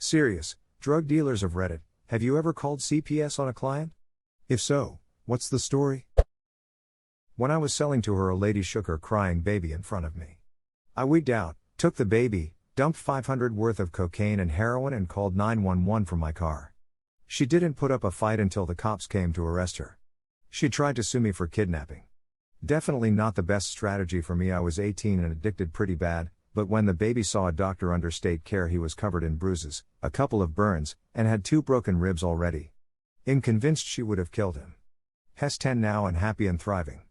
Serious, drug dealers of Reddit, have you ever called CPS on a client? If so, what's the story? When I was selling to her, a lady shook her crying baby in front of me. I wigged out, took the baby, dumped $500 worth of cocaine and heroin and called 911 from my car. She didn't put up a fight until the cops came to arrest her. She tried to sue me for kidnapping. Definitely not the best strategy for me. I was 18 and addicted pretty bad, but when the baby saw a doctor under state care, he was covered in bruises, a couple of burns, and had 2 broken ribs already. I'm convinced she would have killed him. He's 10 now and happy and thriving.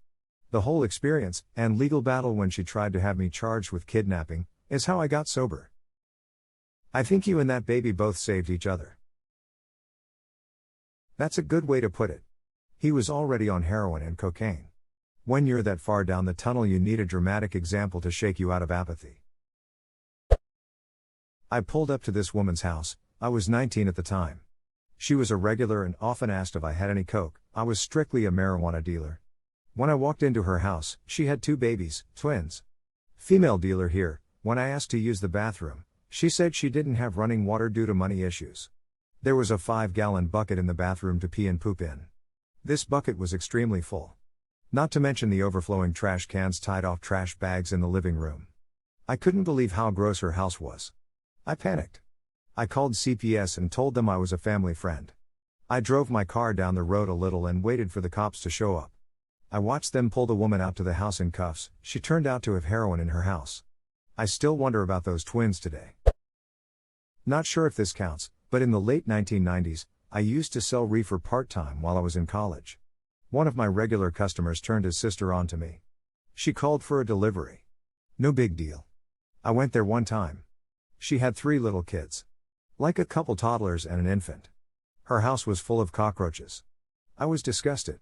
The whole experience, and legal battle when she tried to have me charged with kidnapping, is how I got sober. I think you and that baby both saved each other. That's a good way to put it. He was already on heroin and cocaine. When you're that far down the tunnel, you need a dramatic example to shake you out of apathy. I pulled up to this woman's house. I was 19 at the time. She was a regular and often asked if I had any coke. I was strictly a marijuana dealer. When I walked into her house, she had 2 babies, twins. Female dealer here. When I asked to use the bathroom, she said she didn't have running water due to money issues. There was a 5-gallon bucket in the bathroom to pee and poop in. This bucket was extremely full. Not to mention the overflowing trash cans tied off trash bags in the living room. I couldn't believe how gross her house was. I panicked. I called CPS and told them I was a family friend. I drove my car down the road a little and waited for the cops to show up. I watched them pull the woman out to the house in cuffs. She turned out to have heroin in her house. I still wonder about those twins today. Not sure if this counts, but in the late 1990s, I used to sell reefer part-time while I was in college. One of my regular customers turned his sister on to me. She called for a delivery. No big deal. I went there one time. She had 3 little kids. Like a couple toddlers and an infant. Her house was full of cockroaches. I was disgusted.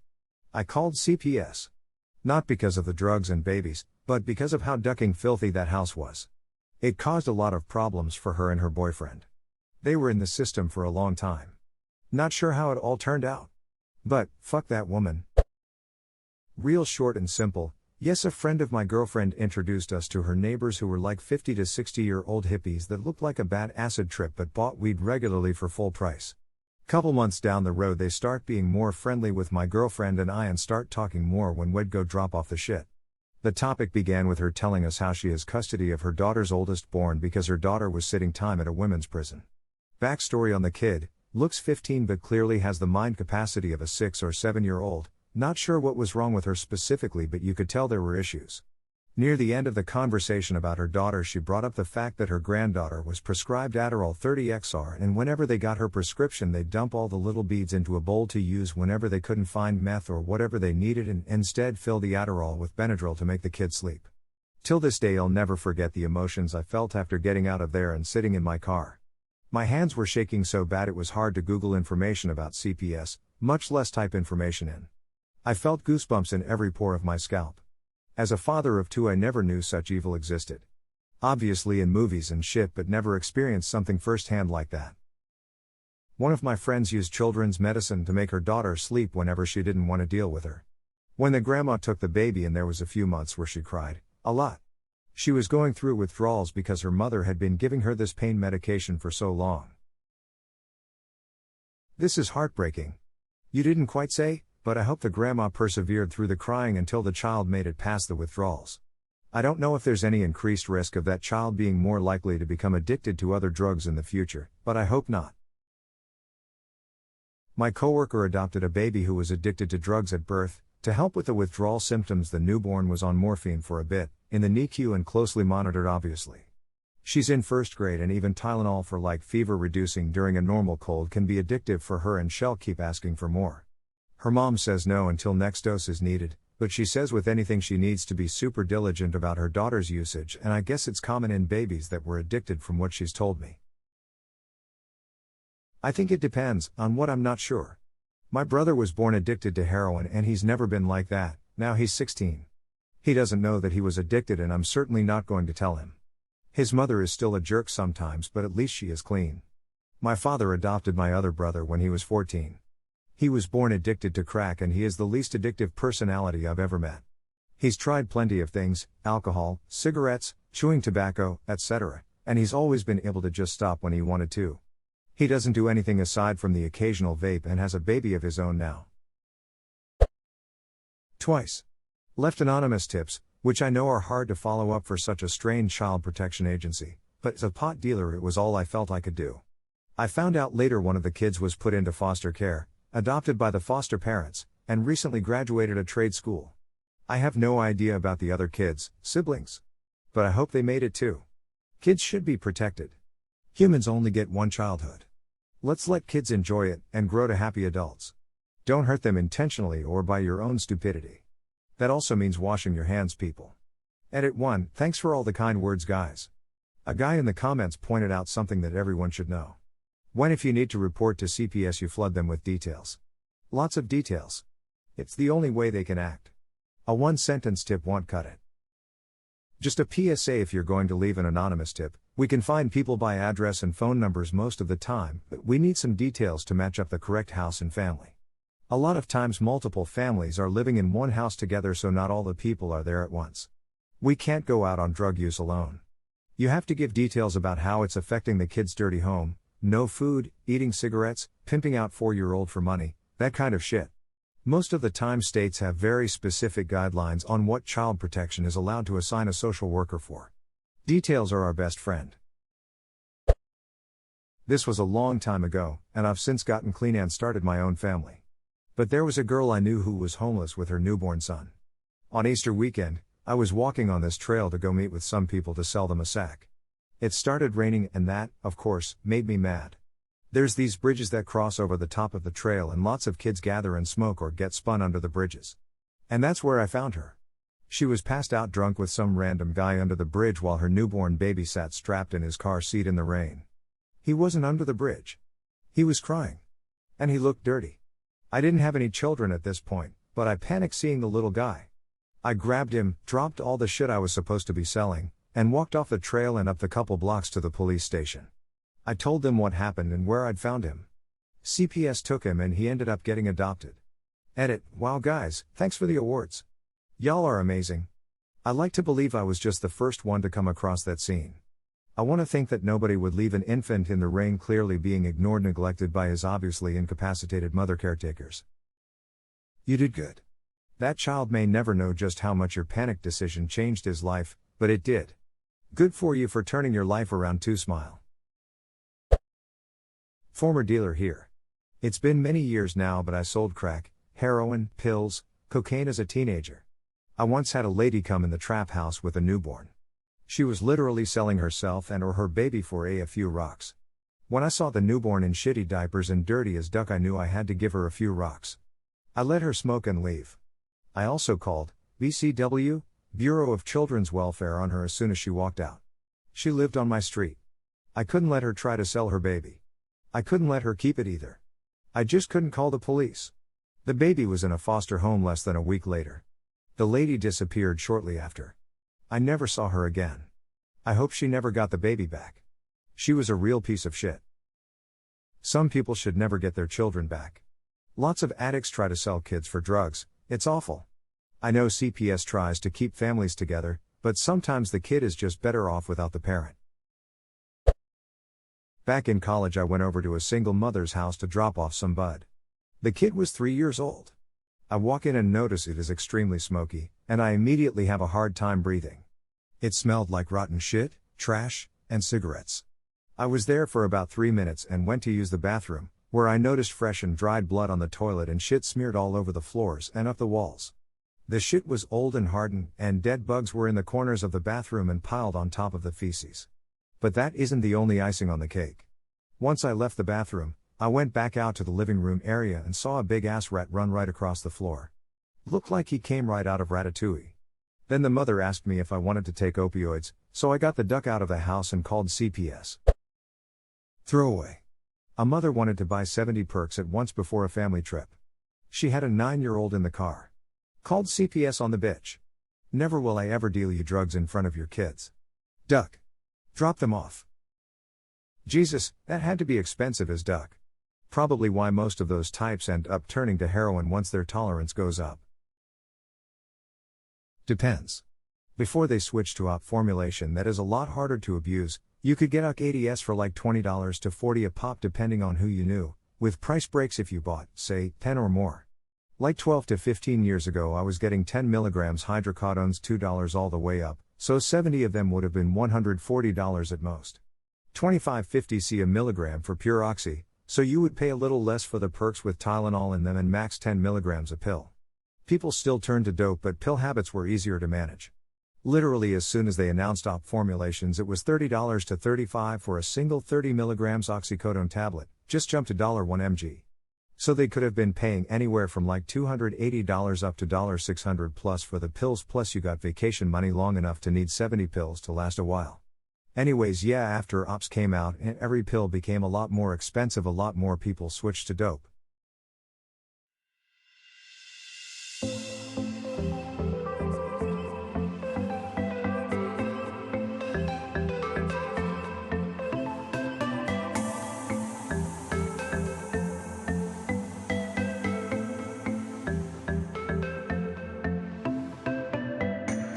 I called CPS. Not because of the drugs and babies, but because of how ducking filthy that house was. It caused a lot of problems for her and her boyfriend. They were in the system for a long time. Not sure how it all turned out. But, fuck that woman. Real short and simple. Yes, a friend of my girlfriend introduced us to her neighbors who were like 50 to 60-year-old hippies that looked like a bad acid trip but bought weed regularly for full price. Couple months down the road they start being more friendly with my girlfriend and I and start talking more when we'd go drop off the shit. The topic began with her telling us how she has custody of her daughter's oldest born because her daughter was sitting time at a women's prison. Backstory on the kid: looks 15 but clearly has the mind capacity of a 6 or 7-year-old, not sure what was wrong with her specifically but you could tell there were issues. Near the end of the conversation about her daughter she brought up the fact that her granddaughter was prescribed Adderall 30XR and whenever they got her prescription they'd dump all the little beads into a bowl to use whenever they couldn't find meth or whatever they needed and instead fill the Adderall with Benadryl to make the kid sleep. Till this day I'll never forget the emotions I felt after getting out of there and sitting in my car. My hands were shaking so bad it was hard to Google information about CPS, much less type information in. I felt goosebumps in every pore of my scalp. As a father of 2 I never knew such evil existed. Obviously in movies and shit but never experienced something firsthand like that. One of my friends used children's medicine to make her daughter sleep whenever she didn't want to deal with her. When the grandma took the baby and there was a few months where she cried, a lot. She was going through withdrawals because her mother had been giving her this pain medication for so long. This is heartbreaking. You didn't quite say, but I hope the grandma persevered through the crying until the child made it past the withdrawals. I don't know if there's any increased risk of that child being more likely to become addicted to other drugs in the future, but I hope not. My coworker adopted a baby who was addicted to drugs at birth. To help with the withdrawal symptoms, the newborn was on morphine for a bit, in the NICU and closely monitored obviously. She's in 1st grade and even Tylenol for like fever reducing during a normal cold can be addictive for her and she'll keep asking for more. Her mom says no until next dose is needed, but she says with anything she needs to be super diligent about her daughter's usage and I guess it's common in babies that were addicted from what she's told me. I think it depends, on what I'm not sure. My brother was born addicted to heroin and he's never been like that, now he's 16. He doesn't know that he was addicted and I'm certainly not going to tell him. His mother is still a jerk sometimes but at least she is clean. My father adopted my other brother when he was 14. He was born addicted to crack and he is the least addictive personality I've ever met. He's tried plenty of things, alcohol, cigarettes, chewing tobacco, etc., and he's always been able to just stop when he wanted to. He doesn't do anything aside from the occasional vape and has a baby of his own now. Twice. Left anonymous tips, which I know are hard to follow up for such a strange child protection agency, but as a pot dealer it was all I felt I could do. I found out later one of the kids was put into foster care, adopted by the foster parents, and recently graduated a trade school. I have no idea about the other kids, siblings. But I hope they made it too. Kids should be protected. Humans only get one childhood. Let's let kids enjoy it and grow to happy adults. Don't hurt them intentionally or by your own stupidity. That also means washing your hands, people. Edit 1. Thanks for all the kind words, guys. A guy in the comments pointed out something that everyone should know. When if you need to report to CPS, you flood them with details. Lots of details. It's the only way they can act. A one-sentence tip won't cut it. Just a PSA: if you're going to leave an anonymous tip, we can find people by address and phone numbers most of the time, but we need some details to match up the correct house and family. A lot of times multiple families are living in one house together, so not all the people are there at once. We can't go out on drug use alone. You have to give details about how it's affecting the kid's dirty home, no food, eating cigarettes, pimping out 4-year-old for money, that kind of shit. Most of the time states have very specific guidelines on what child protection is allowed to assign a social worker for. Details are our best friend. This was a long time ago, and I've since gotten clean and started my own family. But there was a girl I knew who was homeless with her newborn son. On Easter weekend, I was walking on this trail to go meet with some people to sell them a sack. It started raining, and that, of course, made me mad. There's these bridges that cross over the top of the trail, and lots of kids gather and smoke or get spun under the bridges. And that's where I found her. She was passed out drunk with some random guy under the bridge while her newborn baby sat strapped in his car seat in the rain. He wasn't under the bridge. He was crying. And he looked dirty. I didn't have any children at this point, but I panicked seeing the little guy. I grabbed him, dropped all the shit I was supposed to be selling, and walked off the trail and up the couple blocks to the police station. I told them what happened and where I'd found him. CPS took him and he ended up getting adopted. Edit: wow guys, thanks for the awards. Y'all are amazing. I like to believe I was just the first one to come across that scene. I want to think that nobody would leave an infant in the rain, clearly being ignored, neglected by his obviously incapacitated mother caretakers. You did good. That child may never know just how much your panic decision changed his life, but it did. Good for you for turning your life around too. Smile. Former dealer here. It's been many years now, but I sold crack, heroin, pills, cocaine as a teenager. I once had a lady come in the trap house with a newborn. She was literally selling herself and or her baby for a few rocks. When I saw the newborn in shitty diapers and dirty as duck, I knew I had to give her a few rocks. I let her smoke and leave. I also called BCW, Bureau of Children's Welfare, on her as soon as she walked out. She lived on my street. I couldn't let her try to sell her baby. I couldn't let her keep it either. I just couldn't call the police. The baby was in a foster home less than a week later. The lady disappeared shortly after. I never saw her again. I hope she never got the baby back. She was a real piece of shit. Some people should never get their children back. Lots of addicts try to sell kids for drugs. It's awful. I know CPS tries to keep families together, but sometimes the kid is just better off without the parent. Back in college, I went over to a single mother's house to drop off some bud. The kid was 3 years old. I walk in and notice it is extremely smoky, and I immediately have a hard time breathing. It smelled like rotten shit, trash, and cigarettes. I was there for about 3 minutes and went to use the bathroom, where I noticed fresh and dried blood on the toilet and shit smeared all over the floors and up the walls. The shit was old and hardened, and dead bugs were in the corners of the bathroom and piled on top of the feces. But that isn't the only icing on the cake. Once I left the bathroom, I went back out to the living room area and saw a big ass rat run right across the floor. Looked like he came right out of Ratatouille. Then the mother asked me if I wanted to take opioids, so I got the duck out of the house and called CPS. Throwaway. A mother wanted to buy 70 perks at once before a family trip. She had a 9-year-old in the car. Called CPS on the bitch. Never will I ever deal you drugs in front of your kids. Duck. Drop them off. Jesus, that had to be expensive as duck. Probably why most of those types end up turning to heroin once their tolerance goes up. Depends. Before they switch to op formulation that is a lot harder to abuse, You could get AskReddit for like $20 to $40 a pop depending on who you knew, with price breaks if you bought, say, 10 or more. Like 12 to 15 years ago I was getting 10 mg hydrocodones $2 all the way up, so 70 of them would have been $140 at most. 25.50 a milligram for pure oxy, so you would pay a little less for the perks with Tylenol in them and max 10 mg a pill. People still turned to dope, but pill habits were easier to manage. Literally as soon as they announced OP formulations it was $30 to $35 for a single 30 mg oxycodone tablet, just jumped to $1 mg. So they could have been paying anywhere from like $280 up to $600 plus for the pills, plus you got vacation money long enough to need 70 pills to last a while. Anyways, yeah, after OPs came out and every pill became a lot more expensive, a lot more people switched to dope.